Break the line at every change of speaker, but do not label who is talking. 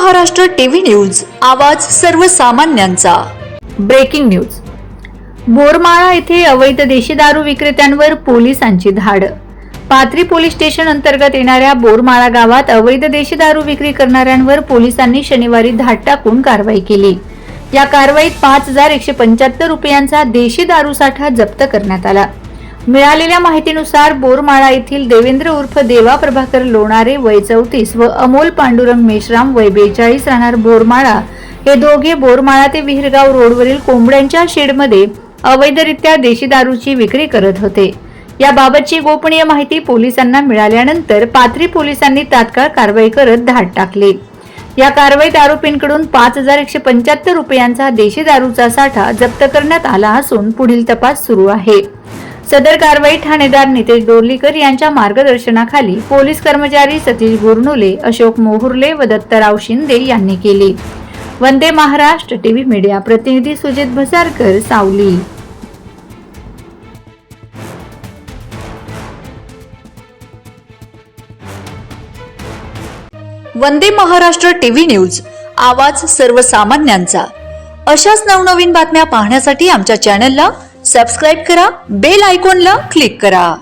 Maharashtra TV news, आवाज सर्वसामान्यांचा।
Breaking news. बोरमाळा येथे अवैध देशी दारू विक्रेत्यांवर पोलिसांची धाड। पाथरी पोलीस स्टेशन अंतर्गत येणाऱ्या बोरमाळा गावात अवैध देशी दारू विक्री करणाऱ्यांवर पोलिसांनी शनिवारी धाड टाकून कारवाई केली। या कारवाईत 5175 रुपयांचा देशी दारू साठा जप्त करण्यात आला। मिळालेल्या माहितीनुसार बोरमाळा येथील देवेंद्र उर्फ देवा प्रभाकर लोणारे वय 34 व अमोल पांडुरंग मेश्राम वय 42 राहणार बोरमाळा हे दोघे बोरमाळा ते विहिरगाव रोडवरील कोंबड्यांच्या शेडमध्ये अवैधरित्या देशी दारूची विक्री करत होते। याबाबतची गोपनीय माहिती पोलिसांना मिळाल्यानंतर पाथरी पोलिसांनी तात्काळ कारवाई करत धाड टाकली। या कारवाईत आरोपींकडून 5175 रुपयांचा देशी दारूचा साठा जप्त करण्यात आला असून पुढील तपास सुरू आहे। सदर कारवाई ठाणेदार नितेश दोर्लीकर यांच्या मार्गदर्शनाखाली पोलीस कर्मचारी सतीश गुरनुले, अशोक मोहुर्ले व दत्तराव शिंदे यांनी केली। वंदे महाराष्ट्र टीव्ही मीडिया प्रतिनिधी सुजित भसारकर, सावली।
वंदे महाराष्ट्र टीव्ही न्यूज, आवाज सर्वसामान्यांचा। अशाच नवनवीन बातम्या पाहण्यासाठी आमच्या चॅनलला सबस्क्राइब करा, बेल आयकॉनला क्लिक करा।